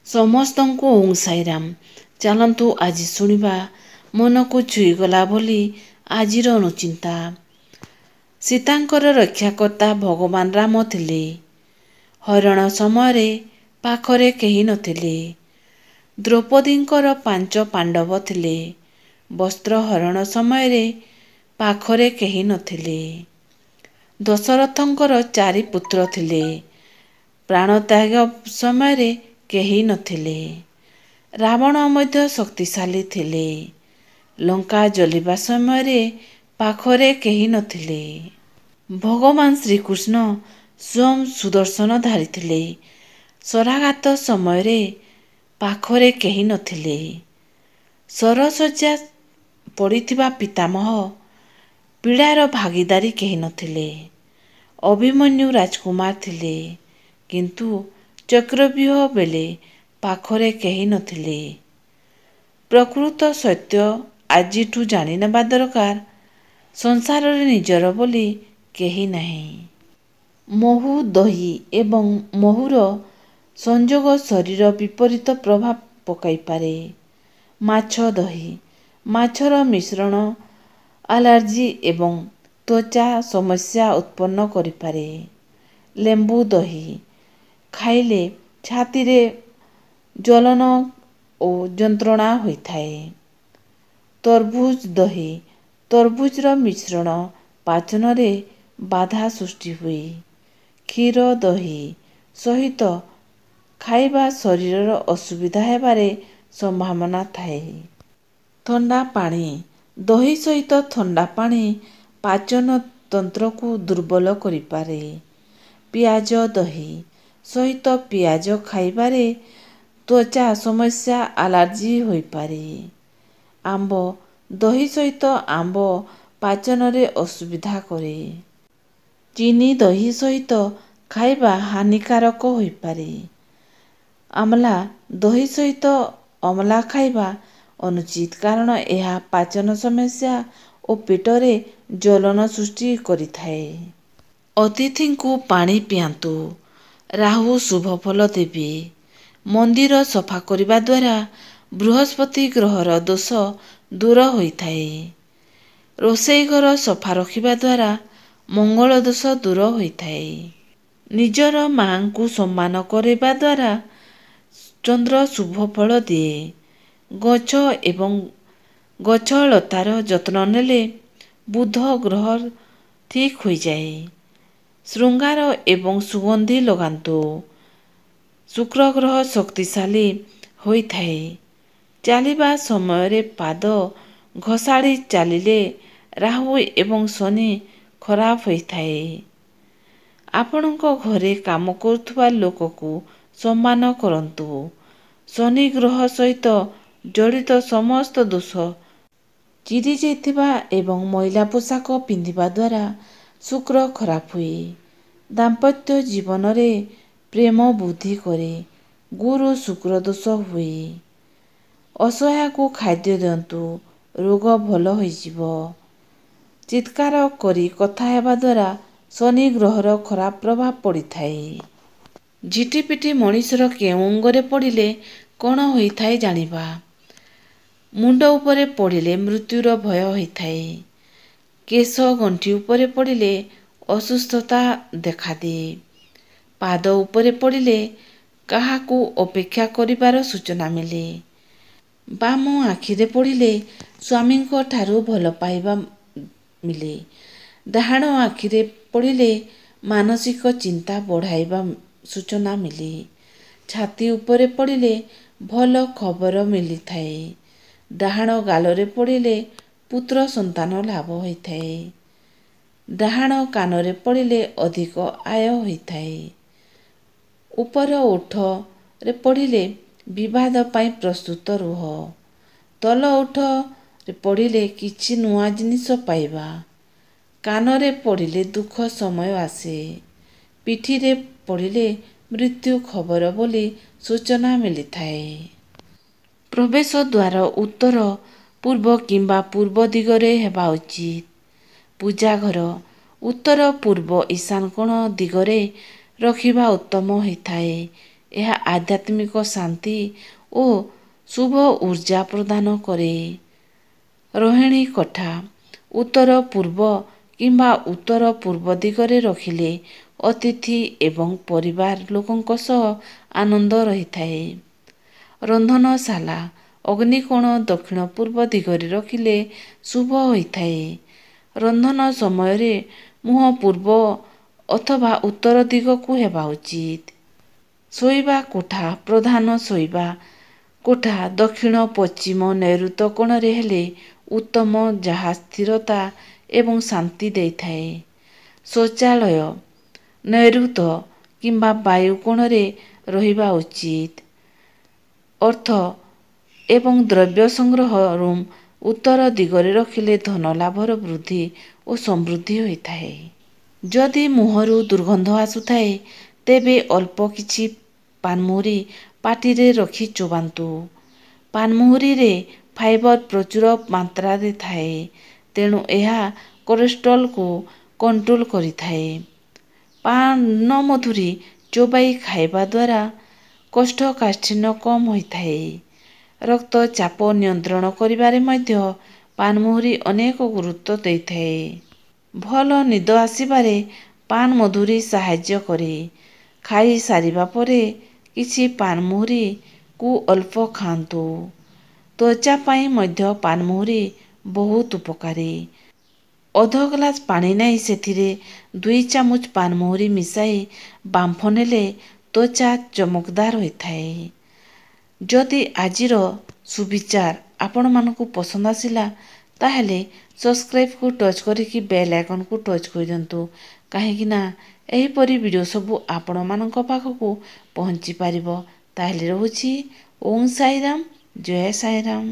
ସମସ୍ତଙ୍କୁ ଓଁ ସାଇରାମ। ଚାଲନ୍ତୁ ଆଜି ଶୁଣିବା ମନକୁ ଛୁଇଁଗଲା ବୋଲି ଆଜିର ଅନୁଚିନ୍ତା। ସୀତାଙ୍କର ରକ୍ଷାକର୍ତ୍ତା ଭଗବାନ ରାମ ଥିଲେ। ହରଣ ସମୟରେ ପାଖରେ କେହି ନଥିଲେ। ଦ୍ରୌପଦୀଙ୍କର 5 ପାଣ୍ଡବ ଥିଲେ। ବସ୍ତ୍ର ହରଣ ସମୟରେ ପାଖରେ କେହି ନଥିଲେ। ଦଶରଥଙ୍କର 4 ପୁତ୍ର ଥିଲେ। ପ୍ରାଣତ୍ୟାଗ ସମୟରେ କେହି ନଥିଲେ। ରାବଣ ମଧ୍ୟ ଶକ୍ତିଶାଳୀ ଥିଲେ। ଲଙ୍କା ଜଳିବା ସମୟରେ ପାଖରେ କେହି ନଥିଲେ। ଭଗବାନ ଶ୍ରୀକୃଷ୍ଣ ସ୍ୱୟଂ ସୁଦର୍ଶନ ଧରିଥିଲେ। ଶରାଘାତ ସମୟରେ ପାଖରେ କେହି ନଥିଲେ। ଶରଶଯ୍ୟା ପଡ଼ିଥିବା ପିତାମହ ପୀଡ଼ାର ଭାଗିଦାରୀ କେହି ନଥିଲେ। ଅଭିମନ୍ୟୁ ରାଜକୁମାର ଥିଲେ, କିନ୍ତୁ ଚକ୍ରବ୍ୟୁହ ବେଳେ ପାଖରେ କେହି ନଥିଲେ। ପ୍ରକୃତ ସତ୍ୟ ଆଜିଠୁ ଜାଣିନେବା ଦରକାର। ସଂସାରରେ ନିଜର ବୋଲି କେହି ନାହିଁ। ମହୁ, ଦହି ଏବଂ ମହୁର ସଂଯୋଗ ଶରୀର ବିପରୀତ ପ୍ରଭାବ ପକାଇପାରେ। ମାଛ, ଦହି, ମାଛର ମିଶ୍ରଣ ଆଲର୍ଜି ଏବଂ ତ୍ୱଚା ସମସ୍ୟା ଉତ୍ପନ୍ନ କରିପାରେ। ଲେମ୍ବୁ ଦହି ଖାଇଲେ ଛାତିରେ ଜ୍ୱଳନ ଓ ଯନ୍ତ୍ରଣା ହୋଇଥାଏ। ତରଭୁଜ ଦହି, ତରଭୁଜର ମିଶ୍ରଣ ପାଚନରେ ବାଧା ସୃଷ୍ଟି ହୁଏ। କ୍ଷୀର ଦହି ସହିତ ଖାଇବା ଶରୀରର ଅସୁବିଧା ହେବାର ସମ୍ଭାବନା ଥାଏ। ଥଣ୍ଡା ପାଣି, ଦହି ସହିତ ଥଣ୍ଡା ପାଣି ପାଚନ ତନ୍ତ୍ରକୁ ଦୁର୍ବଳ କରିପାରେ। ପିଆଜ ଦହି ସହିତ ପିଆଜ ଖାଇବାରେ ତ୍ୱଚା ସମସ୍ୟା ଆଲର୍ଜି ହୋଇପାରେ। ଆମ୍ବ ଦହି ସହିତ ଆମ୍ବ ପାଚନରେ ଅସୁବିଧା କରେ। ଚିନି ଦହି ସହିତ ଖାଇବା ହାନିକାରକ ହୋଇପାରେ। ଆମଲା ଦହି ସହିତ ଅମଲା ଖାଇବା ଅନୁଚିତ, କାରଣ ଏହା ପାଚନ ସମସ୍ୟା ଓ ପେଟରେ ଜ୍ୱଳନ ସୃଷ୍ଟି କରିଥାଏ। ଅତିଥିଙ୍କୁ ପାଣି ପିଆନ୍ତୁ। ରାହୁ ଶୁଭ ଫଳ ଦେବେ। ମନ୍ଦିର ସଫା କରିବା ଦ୍ୱାରା ବୃହସ୍ପତି ଗ୍ରହର ଦୋଷ ଦୂର ହୋଇଥାଏ। ରୋଷେଇ ଘର ସଫା ରଖିବା ଦ୍ୱାରା ମଙ୍ଗଳ ଦୋଷ ଦୂର ହୋଇଥାଏ। ନିଜର ମାଙ୍କୁ ସମ୍ମାନ କରିବା ଦ୍ୱାରା ଚନ୍ଦ୍ର ଶୁଭ ଫଳ ଦିଏ। ଗଛ ଏବଂ ଗଛଲତାର ଯତ୍ନ ନେଲେ ବୁଧ ଗ୍ରହ ଠିକ୍ ହୋଇଯାଏ। ଶୃଙ୍ଗାର ଏବଂ ସୁଗନ୍ଧି ଲଗାନ୍ତୁ। ଶୁକ୍ର ଗ୍ରହ ଶକ୍ତିଶାଳୀ ହୋଇଥାଏ। ଚାଲିବା ସମୟରେ ପାଦ ଘଷାଡ଼ି ଚାଲିଲେ ରାହୁ ଏବଂ ଶନି ଖରାପ ହୋଇଥାଏ। ଆପଣଙ୍କ ଘରେ କାମ କରୁଥିବା ଲୋକକୁ ସମ୍ମାନ କରନ୍ତୁ। ଶନି ଗ୍ରହ ସହିତ ଜଡ଼ିତ ସମସ୍ତ ଦୋଷ ଚିରିଯାଇଥିବା ଏବଂ ମଇଳା ପୋଷାକ ପିନ୍ଧିବା ଦ୍ୱାରା ଶୁକ୍ର ଖରାପ ହୁଏ। ଦାମ୍ପତ୍ୟ ଜୀବନରେ ପ୍ରେମ ବୃଦ୍ଧି କରେ। ଗୁରୁ ଶୁକ୍ର ଦୋଷ ହୁଏ। ଅସହାୟକୁ ଖାଦ୍ୟ ଦିଅନ୍ତୁ, ରୋଗ ଭଲ ହୋଇଯିବ। ଚିତ୍କାର କରି କଥା ହେବା ଦ୍ୱାରା ଶନି ଗ୍ରହର ଖରାପ ପ୍ରଭାବ ପଡ଼ିଥାଏ। ଝିଟିପିଟି ମଣିଷର କେଉଁ ଅଙ୍ଗରେ ପଡ଼ିଲେ କ'ଣ ହୋଇଥାଏ ଜାଣିବା। ମୁଣ୍ଡ ଉପରେ ପଡ଼ିଲେ ମୃତ୍ୟୁର ଭୟ ହୋଇଥାଏ। କେଶ ଗଣ୍ଠି ଉପରେ ପଡ଼ିଲେ ଅସୁସ୍ଥତା ଦେଖାଦିଏ। ପାଦ ଉପରେ ପଡ଼ିଲେ କାହାକୁ ଅପେକ୍ଷା କରିବାର ସୂଚନା ମିଳେ। ବାମ ଆଖିରେ ପଡ଼ିଲେ ସ୍ୱାମୀଙ୍କ ଠାରୁ ଭଲ ପାଇବା ମିଳେ। ଡାହାଣ ଆଖିରେ ପଡ଼ିଲେ ମାନସିକ ଚିନ୍ତା ବଢ଼ାଇବା ସୂଚନା ମିଳେ। ଛାତି ଉପରେ ପଡ଼ିଲେ ଭଲ ଖବର ମିଳିଥାଏ। ଡାହାଣ ଗାଲରେ ପଡ଼ିଲେ ପୁତ୍ର ସନ୍ତାନ ଲାଭ ହୋଇଥାଏ। ଡାହାଣ କାନରେ ପଡ଼ିଲେ ଅଧିକ ଆୟ ହୋଇଥାଏ। ଉପର ଓଠରେ ପଡ଼ିଲେ ବିବାଦ ପାଇଁ ପ୍ରସ୍ତୁତ ରୁହ। ତଳ ଓଠରେ ପଡ଼ିଲେ କିଛି ନୂଆ ଜିନିଷ ପାଇବା। କାନରେ ପଡ଼ିଲେ ଦୁଃଖ ସମୟ ଆସେ। ପିଠିରେ ପଡ଼ିଲେ ମୃତ୍ୟୁ ଖବର ବୋଲି ସୂଚନା ମିଳିଥାଏ। ପ୍ରବେଶ ଦ୍ୱାର ଉତ୍ତର, ପୂର୍ବ କିମ୍ବା ପୂର୍ବ ଦିଗରେ ହେବା ଉଚିତ। ପୂଜାଘର ଉତ୍ତର, ପୂର୍ବ, ঈଶାନ କୋଣ ଦିଗରେ ରଖିବା ଉତ୍ତମ ହୋଇଥାଏ। ଏହା ଆଧ୍ୟାତ୍ମିକ ଶାନ୍ତି ଓ ଶୁଭ ଉର୍ଜା ପ୍ରଦାନ କରେ। ରୋହିଣୀ କଠା ଉତ୍ତର ପୂର୍ବ କିମ୍ବା ଉତ୍ତର ପୂର୍ବ ଦିଗରେ ରଖିଲେ ଅତିଥି ଏବଂ ପରିବାର ଲୋକଙ୍କ ସହ ଆନନ୍ଦ ରହିଥାଏ। ରନ୍ଧନଶାଳା ଅଗ୍ନିକୋଣ ଦକ୍ଷିଣ ପୂର୍ବ ଦିଗରେ ରଖିଲେ ଶୁଭ ହୋଇଥାଏ। ରନ୍ଧନ ସମୟରେ ମୁହଁ ପୂର୍ବ ଅଥବା ଉତ୍ତର ଦିଗକୁ ହେବା ଉଚିତ। ଶୋଇବା କୋଠା ପ୍ରଧାନ ଶୋଇବା କୋଠା ଦକ୍ଷିଣ ପଶ୍ଚିମ ନୈಋତ୍ୟ କୋଣରେ ହେଲେ ଉତ୍ତମ, ଯାହା ସ୍ଥିରତା ଏବଂ ଶାନ୍ତି ଦେଇଥାଏ। ଶୌଚାଳୟ ନୈଋତ୍ୟ କିମ୍ବା ବାୟୁ କୋଣରେ ରହିବା ଉଚିତ। ଅର୍ଥ ଏବଂ ଦ୍ରବ୍ୟ ସଂଗ୍ରହ ରୁମ୍ ଉତ୍ତର ଦିଗରେ ରଖିଲେ ଧନ ଲାଭର ବୃଦ୍ଧି ଓ ସମୃଦ୍ଧି ହୋଇଥାଏ। ଯଦି ମୁହଁରୁ ଦୁର୍ଗନ୍ଧ ଆସୁଥାଏ ତେବେ ଅଳ୍ପ କିଛି ପାନମହୁରି ପାଟିରେ ରଖି ଚୋବାନ୍ତୁ। ପାନମହୁରିରେ ଫାଇବର ପ୍ରଚୁର ମାତ୍ରାରେ ଥାଏ, ତେଣୁ ଏହା କୋଲେଷ୍ଟ୍ରଲକୁ କଣ୍ଟ୍ରୋଲ କରିଥାଏ। ପାନମଧୁରୀ ଚୋବାଇ ଖାଇବା ଦ୍ୱାରା କୋଷ୍ଠକାଠିନ୍ୟ କମ୍ ହୋଇଥାଏ। ରକ୍ତଚାପ ନିୟନ୍ତ୍ରଣ କରିବାରେ ମଧ୍ୟ ପାନମହୁରି ଅନେକ ଗୁରୁତ୍ୱ ଦେଇଥାଏ। ଭଲ ନିଦ ଆସିବାରେ ପାନମଧୁରୀ ସାହାଯ୍ୟ କରେ। ଖାଇ ସାରିବା ପରେ କିଛି ପାନମହୁରିକୁ ଅଳ୍ପ ଖାଆନ୍ତୁ। ତ୍ୱଚା ପାଇଁ ମଧ୍ୟ ପାନମହୁରି ବହୁତ ଉପକାରୀ। ଅଧ ଗ୍ଲାସ ପାଣି ନେଇ ସେଥିରେ 2 ଚାମଚ ପାନମହୁରି ମିଶାଇ ବାମ୍ଫ ନେଲେ ତ୍ୱଚା ଚମକଦାର ହୋଇଥାଏ। ଯଦି ଆଜିର ସୁବିଚାର ଆପଣମାନଙ୍କୁ ପସନ୍ଦ ଆସିଲା ତାହେଲେ ସବସ୍କ୍ରାଇବକୁ ଟଚ୍ କରିକି ବେଲ୍ ଆଇକନକୁ ଟଚ୍ କରିଦିଅନ୍ତୁ, କାହିଁକିନା ଏହିପରି ଭିଡ଼ିଓ ସବୁ ଆପଣମାନଙ୍କ ପାଖକୁ ପହଞ୍ଚି ପାରିବ। ତାହେଲେ ରହୁଛି। ଓଁ ସାଇରାମ, ଜୟ ସାଇରାମ।